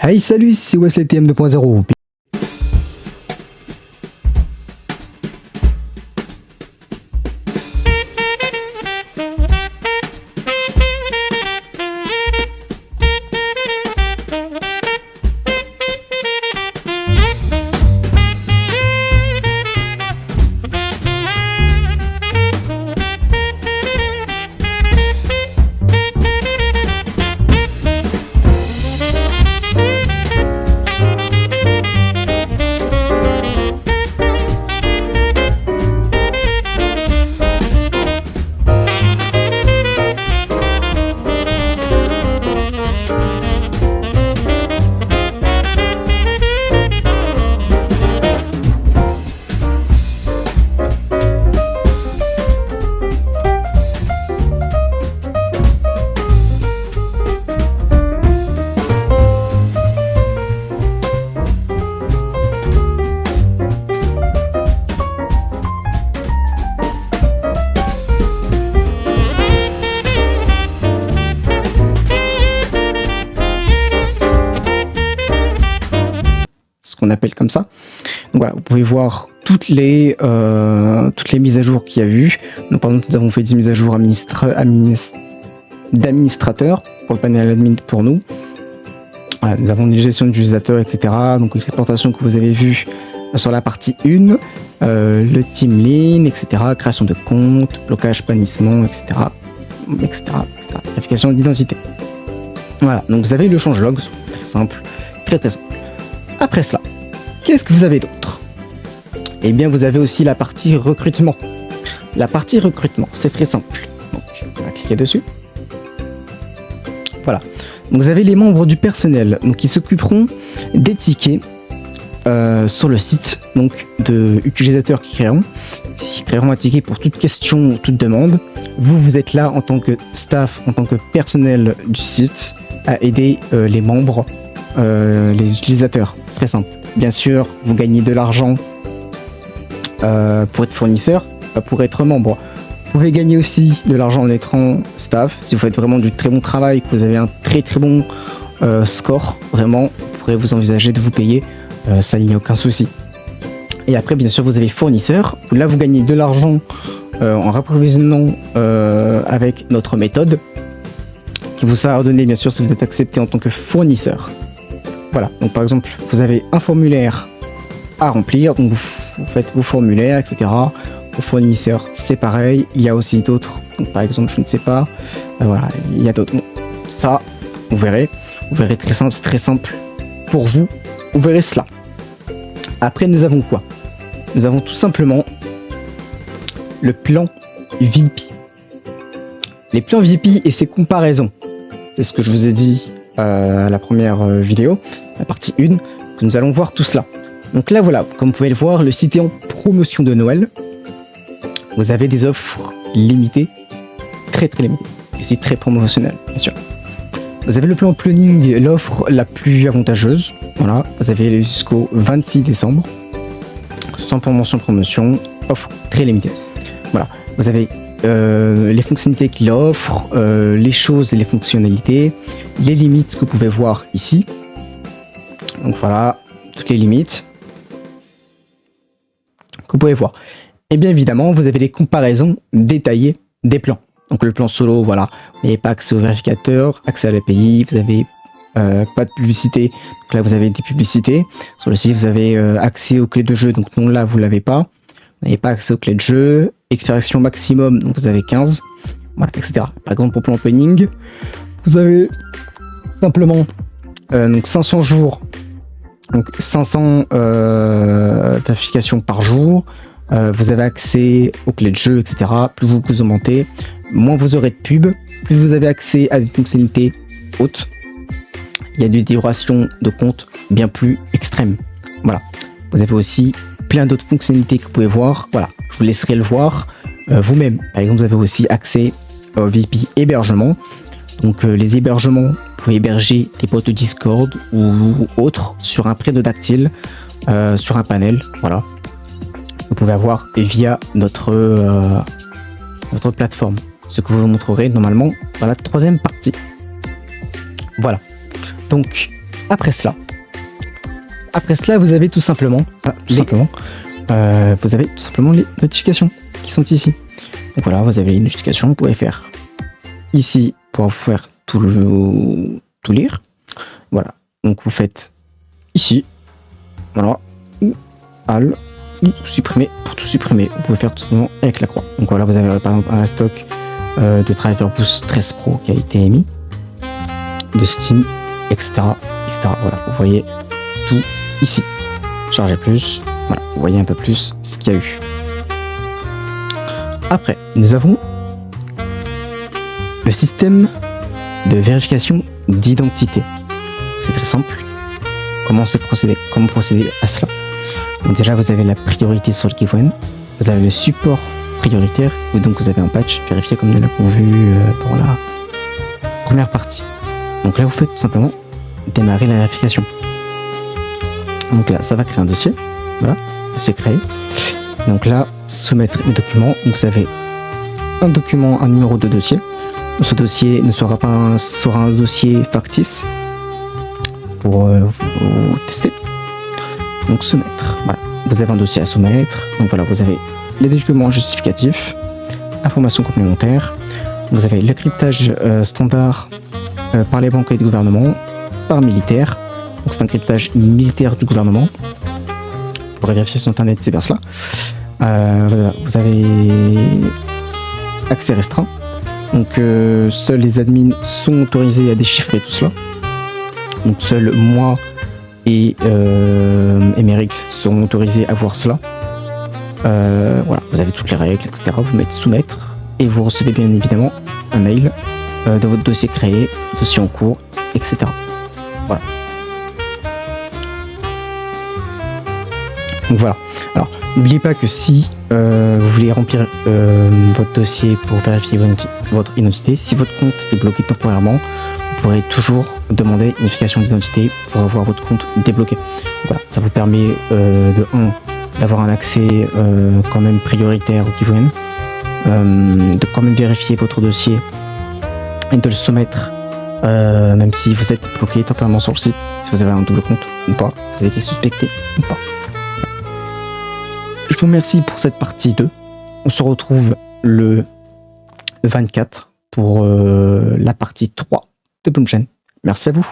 Hey salut, c'est Wesley TM 2.0. Qu'on appelle comme ça. Donc voilà, vous pouvez voir toutes les mises à jour qu'il y a eu. Donc par exemple, nous avons fait des mises à jour d'administrateurs pour le panel admin pour nous. Voilà, nous avons une gestion d'utilisateurs, etc. Donc une exportation que vous avez vue sur la partie 1, le team lean, etc. Création de compte, blocage, bannissement, etc. Vérification d'identité. Voilà, donc vous avez le changelog, très simple, très simple. Après cela, qu'est-ce que vous avez d'autre? Eh bien, vous avez aussi la partie recrutement. La partie recrutement, c'est très simple. Donc, on va cliquer dessus. Voilà. Donc, vous avez les membres du personnel donc, qui s'occuperont des tickets sur le site donc de utilisateurs qui créeront un ticket pour toute question, toute demande. Vous êtes là en tant que staff, en tant que personnel du site à aider les membres, les utilisateurs. Très simple. Bien sûr, vous gagnez de l'argent pour être fournisseur, pour être membre. Vous pouvez gagner aussi de l'argent en étant staff. Si vous faites vraiment du très bon travail, que vous avez un très bon score, vraiment, vous pourrez vous envisager de vous payer. Ça, il n'y a aucun souci. Et après, bien sûr, vous avez fournisseur. Là, vous gagnez de l'argent en rapprovisionnant avec notre méthode qui vous sera redonnée, bien sûr, si vous êtes accepté en tant que fournisseur. Voilà, donc par exemple, vous avez un formulaire à remplir, donc vous faites vos formulaires, etc. Vos fournisseurs, c'est pareil. Il y a aussi d'autres, donc par exemple, je ne sais pas, voilà, il y a d'autres. Bon, ça, vous verrez très simple, c'est très simple pour vous, vous verrez cela. Après, nous avons quoi? Nous avons tout simplement le plan VIP. Les plans VIP et ses comparaisons, c'est ce que je vous ai dit à la première vidéo, la partie 1, que nous allons voir tout cela. Donc là voilà, comme vous pouvez le voir, le site est en promotion de Noël. Vous avez des offres limitées, très limitées, et c'est très promotionnel, bien sûr. Vous avez le plan planning, l'offre la plus avantageuse. Voilà, vous avez jusqu'au 26 décembre, sans promotion, offre très limitée. Voilà, vous avez les fonctionnalités qu'il offre, les choses et les fonctionnalités, les limites que vous pouvez voir ici. Donc voilà, toutes les limites que vous pouvez voir. Et bien évidemment, vous avez les comparaisons détaillées des plans. Donc le plan solo, voilà, vous n'avez pas accès au vérificateur, accès à l'API, vous avez pas de publicité. Donc là, vous avez des publicités. Sur le site, vous avez accès aux clés de jeu. Donc non, là, vous l'avez pas. Vous n'avez pas accès aux clés de jeu. Expiration maximum, donc vous avez 15. Voilà, etc. Par exemple, pour plan planning, vous avez simplement donc 500 jours. Donc 500 vérifications par jour. Vous avez accès aux clés de jeu, etc. Plus vous augmentez, moins vous aurez de pub. Plus vous avez accès à des fonctionnalités hautes. Il y a des durations de compte bien plus extrêmes. Voilà. Vous avez aussi plein d'autres fonctionnalités que vous pouvez voir. Voilà. Je vous laisserai le voir vous-même. Par exemple, vous avez aussi accès au VIP hébergement. Donc les hébergements, vous pouvez héberger des bots de Discord ou autres sur un prénodactyle, sur un panel. Voilà. Vous pouvez avoir via notre plateforme. Ce que je vous montrerai normalement dans la troisième partie. Voilà. Donc Après cela, vous avez tout simplement, vous avez tout simplement les notifications qui sont ici. Donc voilà, vous avez les notifications, vous pouvez faire ici pour faire tout lire. Voilà, donc vous faites ici, voilà, ou al, ou supprimer. Pour tout supprimer, vous pouvez faire tout simplement avec la croix. Donc voilà, vous avez par exemple un stock de Driver Boost 13 Pro qui a été émis, de Steam, etc. Voilà, vous voyez tout ici. Chargez plus, voilà, vous voyez un peu plus ce qu'il y a eu. Après, nous avons le système de vérification d'identité. C'est très simple. Comment procéder à cela? Donc déjà, vous avez la priorité sur le giveaway. Vous avez le support prioritaire, où donc vous avez un patch vérifié comme nous l'avons vu dans la première partie. Donc là, vous faites tout simplement démarrer la vérification. Donc là, ça va créer un dossier. Voilà, dossier créé. Donc là, soumettre le document. Donc vous avez un document, un numéro de dossier. Ce dossier ne sera pas sera un dossier factice pour vous tester. Donc soumettre. Voilà, vous avez un dossier à soumettre. Donc voilà, vous avez les documents justificatifs, informations complémentaires. Vous avez le cryptage standard par les banques et du gouvernement, par militaire. Donc c'est un cryptage militaire du gouvernement. Vous pourrez vérifier sur internet, c'est bien cela. Vous avez accès restreint. Donc seuls les admins sont autorisés à déchiffrer tout cela. Donc seuls moi et Emerix seront autorisés à voir cela. Voilà, vous avez toutes les règles, etc. Vous mettez soumettre et vous recevez bien évidemment un mail de votre dossier créé, dossier en cours, etc. Voilà. Donc voilà. Alors, n'oubliez pas que si vous voulez remplir votre dossier pour vérifier votre identité, si votre compte est bloqué temporairement, vous pourrez toujours demander une vérification d'identité pour avoir votre compte débloqué. Voilà, ça vous permet d'avoir un accès quand même prioritaire au giveaway, de quand même vérifier votre dossier et de le soumettre, même si vous êtes bloqué temporairement sur le site, si vous avez un double compte ou pas, vous avez été suspecté ou pas. Je vous remercie pour cette partie 2. On se retrouve le 24 pour la partie 3 de Bloomchain. Merci à vous.